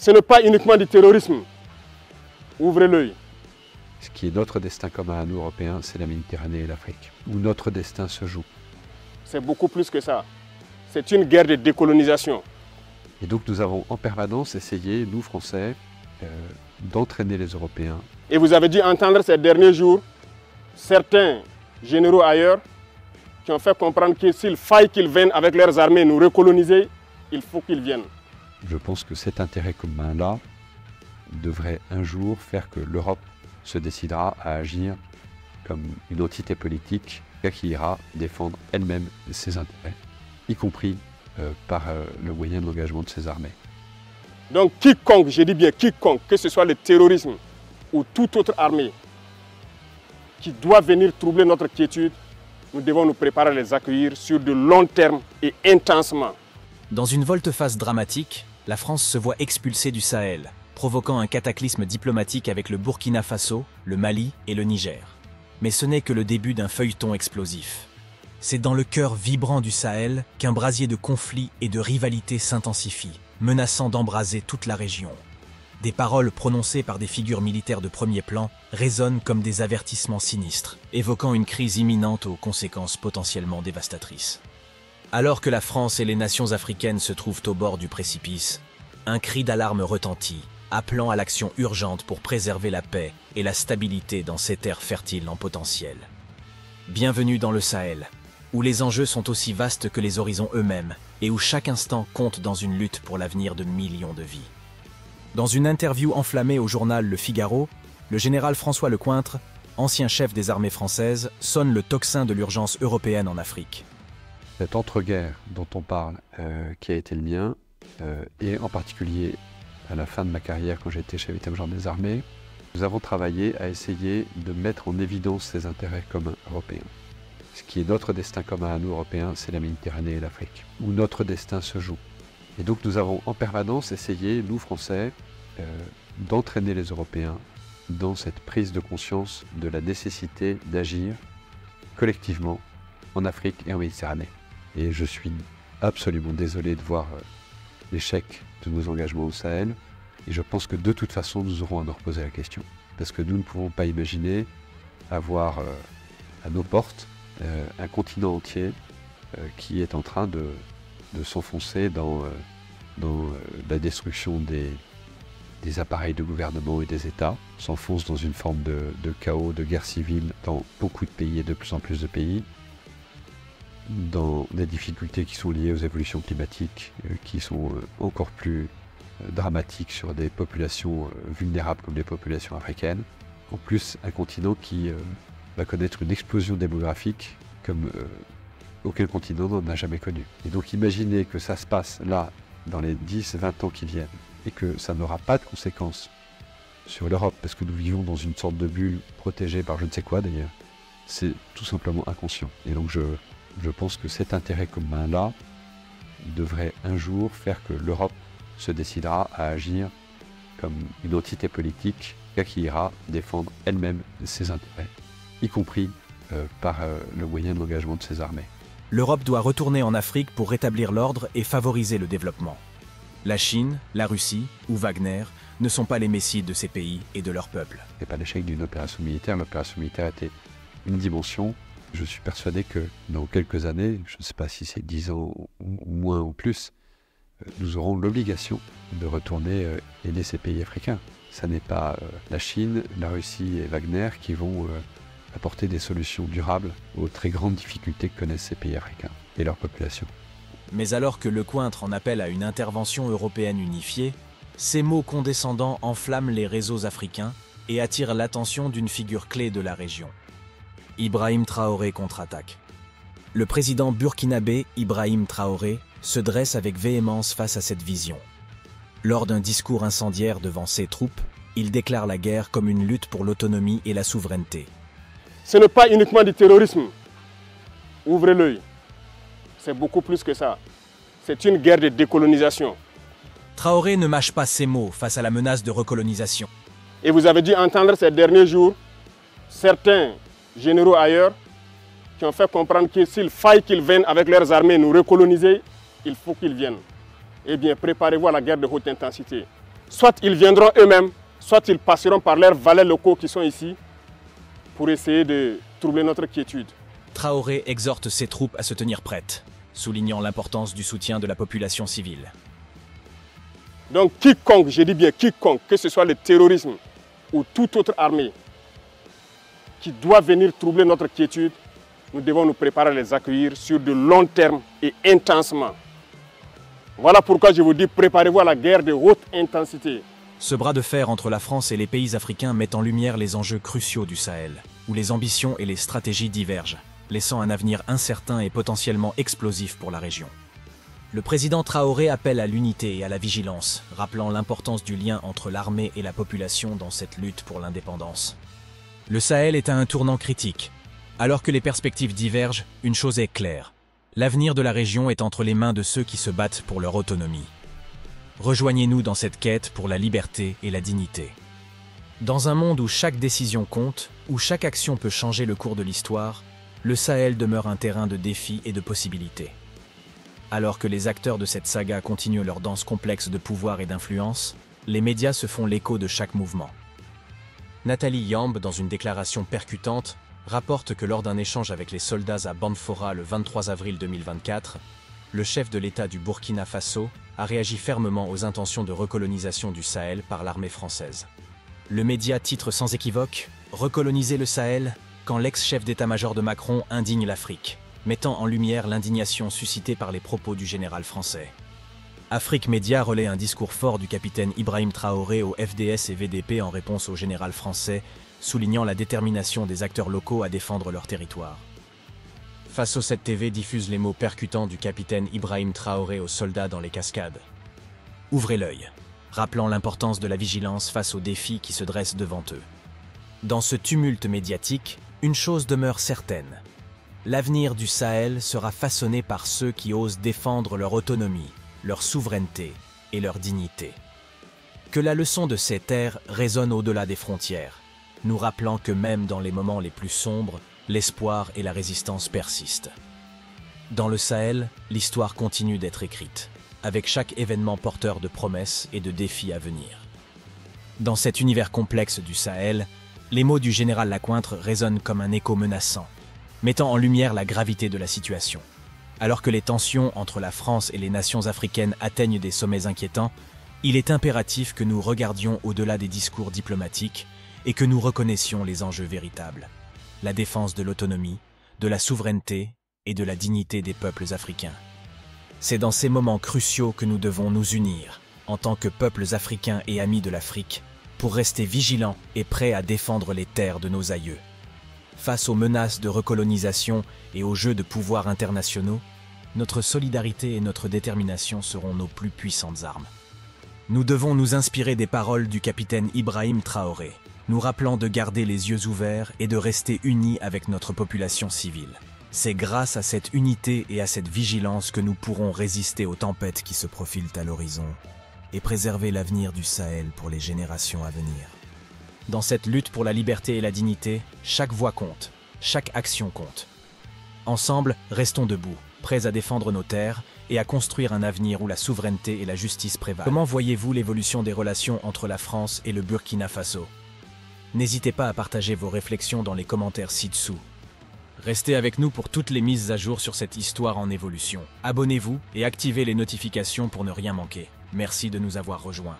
Ce n'est pas uniquement du terrorisme. Ouvrez l'œil. Ce qui est notre destin commun à nous, Européens, c'est la Méditerranée et l'Afrique, où notre destin se joue. C'est beaucoup plus que ça. C'est une guerre de décolonisation. Et donc nous avons en permanence essayé, nous Français, d'entraîner les Européens. Et vous avez dû entendre ces derniers jours certains généraux ailleurs qui ont fait comprendre que s'il faille qu'ils viennent avec leurs armées nous recoloniser, il faut qu'ils viennent. Je pense que cet intérêt commun-là devrait un jour faire que l'Europe se décidera à agir comme une entité politique qui ira défendre elle-même ses intérêts, y compris par le moyen de l'engagement de ses armées. Donc quiconque, je dis bien quiconque, que ce soit le terrorisme ou toute autre armée qui doit venir troubler notre quiétude, nous devons nous préparer à les accueillir sur de long terme et intensement. Dans une volte-face dramatique, la France se voit expulsée du Sahel, provoquant un cataclysme diplomatique avec le Burkina Faso, le Mali et le Niger. Mais ce n'est que le début d'un feuilleton explosif. C'est dans le cœur vibrant du Sahel qu'un brasier de conflits et de rivalités s'intensifie, menaçant d'embraser toute la région. Des paroles prononcées par des figures militaires de premier plan résonnent comme des avertissements sinistres, évoquant une crise imminente aux conséquences potentiellement dévastatrices. Alors que la France et les nations africaines se trouvent au bord du précipice, un cri d'alarme retentit, appelant à l'action urgente pour préserver la paix et la stabilité dans ces terres fertiles en potentiel. Bienvenue dans le Sahel, où les enjeux sont aussi vastes que les horizons eux-mêmes et où chaque instant compte dans une lutte pour l'avenir de millions de vies. Dans une interview enflammée au journal Le Figaro, le général François Lecointre, ancien chef des armées françaises, sonne le tocsin de l'urgence européenne en Afrique. Cette entre-guerre dont on parle, qui a été le mien, et en particulier à la fin de ma carrière quand j'étais chef d'état-major des armées, nous avons travaillé à essayer de mettre en évidence ces intérêts communs européens. Ce qui est notre destin commun à nous, Européens, c'est la Méditerranée et l'Afrique, où notre destin se joue. Et donc nous avons en permanence essayé, nous Français, d'entraîner les Européens dans cette prise de conscience de la nécessité d'agir collectivement en Afrique et en Méditerranée. Et je suis absolument désolé de voir l'échec de nos engagements au Sahel. Et je pense que de toute façon, nous aurons à nous reposer la question. Parce que nous ne pouvons pas imaginer avoir à nos portes un continent entier qui est en train de s'enfoncer dans la destruction des appareils de gouvernement et des États, s'enfonce dans une forme de chaos, de guerre civile dans beaucoup de pays et de plus en plus de pays, dans des difficultés qui sont liées aux évolutions climatiques, qui sont encore plus dramatiques sur des populations vulnérables comme les populations africaines. En plus, un continent qui va connaître une explosion démographique comme aucun continent n'en a jamais connu. Et donc imaginez que ça se passe là, dans les 10-20 ans qui viennent, et que ça n'aura pas de conséquences sur l'Europe, parce que nous vivons dans une sorte de bulle protégée par je ne sais quoi d'ailleurs, c'est tout simplement inconscient. Et donc je pense que cet intérêt commun-là devrait un jour faire que l'Europe se décidera à agir comme une entité politique qui ira défendre elle-même ses intérêts, y compris par le moyen de l'engagement de ses armées. L'Europe doit retourner en Afrique pour rétablir l'ordre et favoriser le développement. La Chine, la Russie ou Wagner ne sont pas les messies de ces pays et de leur peuple. Ce n'est pas l'échec d'une opération militaire, l'opération militaire était une dimension. Je suis persuadé que dans quelques années, je ne sais pas si c'est 10 ans ou moins ou plus, nous aurons l'obligation de retourner aider ces pays africains. Ce n'est pas la Chine, la Russie et Wagner qui vont apporter des solutions durables aux très grandes difficultés que connaissent ces pays africains et leur population. Mais alors que Lecointre en appelle à une intervention européenne unifiée, ces mots condescendants enflamment les réseaux africains et attirent l'attention d'une figure clé de la région. Ibrahim Traoré contre-attaque. Le président burkinabé Ibrahim Traoré se dresse avec véhémence face à cette vision. Lors d'un discours incendiaire devant ses troupes, il déclare la guerre comme une lutte pour l'autonomie et la souveraineté. Ce n'est pas uniquement du terrorisme. Ouvrez l'œil. C'est beaucoup plus que ça. C'est une guerre de décolonisation. Traoré ne mâche pas ses mots face à la menace de recolonisation. Et vous avez dû entendre ces derniers jours certains généraux ailleurs qui ont fait comprendre que s'il faille qu'ils viennent avec leurs armées nous recoloniser, il faut qu'ils viennent. Eh bien, préparez-vous à la guerre de haute intensité. soit ils viendront eux-mêmes, soit ils passeront par leurs valets locaux qui sont ici pour essayer de troubler notre quiétude. Traoré exhorte ses troupes à se tenir prêtes, soulignant l'importance du soutien de la population civile. Donc quiconque, je dis bien quiconque, que ce soit le terrorisme ou toute autre armée qui doit venir troubler notre quiétude, nous devons nous préparer à les accueillir sur de long terme et intensement. Voilà pourquoi je vous dis, préparez-vous à la guerre de haute intensité. Ce bras de fer entre la France et les pays africains met en lumière les enjeux cruciaux du Sahel, où les ambitions et les stratégies divergent, laissant un avenir incertain et potentiellement explosif pour la région. Le président Traoré appelle à l'unité et à la vigilance, rappelant l'importance du lien entre l'armée et la population dans cette lutte pour l'indépendance. Le Sahel est à un tournant critique. Alors que les perspectives divergent, une chose est claire. L'avenir de la région est entre les mains de ceux qui se battent pour leur autonomie. Rejoignez-nous dans cette quête pour la liberté et la dignité. Dans un monde où chaque décision compte, où chaque action peut changer le cours de l'histoire, le Sahel demeure un terrain de défis et de possibilités. Alors que les acteurs de cette saga continuent leur danse complexe de pouvoir et d'influence, les médias se font l'écho de chaque mouvement. Nathalie Yamb, dans une déclaration percutante, rapporte que lors d'un échange avec les soldats à Banfora le 23 avril 2024, le chef de l'État du Burkina Faso a réagi fermement aux intentions de recolonisation du Sahel par l'armée française. Le média titre sans équivoque « Recoloniser le Sahel » quand l'ex-chef d'état-major de Macron indigne l'Afrique, mettant en lumière l'indignation suscitée par les propos du général français. Afrique Média relaie un discours fort du capitaine Ibrahim Traoré au FDS et VDP en réponse au général français, soulignant la détermination des acteurs locaux à défendre leur territoire. Faso 7 TV diffuse les mots percutants du capitaine Ibrahim Traoré aux soldats dans les cascades. Ouvrez l'œil, rappelant l'importance de la vigilance face aux défis qui se dressent devant eux. Dans ce tumulte médiatique, une chose demeure certaine. L'avenir du Sahel sera façonné par ceux qui osent défendre leur autonomie, leur souveraineté et leur dignité. Que la leçon de ces terres résonne au-delà des frontières, nous rappelant que même dans les moments les plus sombres, l'espoir et la résistance persistent. Dans le Sahel, l'histoire continue d'être écrite, avec chaque événement porteur de promesses et de défis à venir. Dans cet univers complexe du Sahel, les mots du général Lacointre résonnent comme un écho menaçant, mettant en lumière la gravité de la situation. Alors que les tensions entre la France et les nations africaines atteignent des sommets inquiétants, il est impératif que nous regardions au-delà des discours diplomatiques et que nous reconnaissions les enjeux véritables. La défense de l'autonomie, de la souveraineté et de la dignité des peuples africains. C'est dans ces moments cruciaux que nous devons nous unir, en tant que peuples africains et amis de l'Afrique, pour rester vigilants et prêts à défendre les terres de nos aïeux. Face aux menaces de recolonisation et aux jeux de pouvoir internationaux, notre solidarité et notre détermination seront nos plus puissantes armes. Nous devons nous inspirer des paroles du capitaine Ibrahim Traoré, nous rappelant de garder les yeux ouverts et de rester unis avec notre population civile. C'est grâce à cette unité et à cette vigilance que nous pourrons résister aux tempêtes qui se profilent à l'horizon et préserver l'avenir du Sahel pour les générations à venir. Dans cette lutte pour la liberté et la dignité, chaque voix compte, chaque action compte. Ensemble, restons debout, prêts à défendre nos terres et à construire un avenir où la souveraineté et la justice prévalent. Comment voyez-vous l'évolution des relations entre la France et le Burkina Faso? N'hésitez pas à partager vos réflexions dans les commentaires ci-dessous. Restez avec nous pour toutes les mises à jour sur cette histoire en évolution. Abonnez-vous et activez les notifications pour ne rien manquer. Merci de nous avoir rejoints.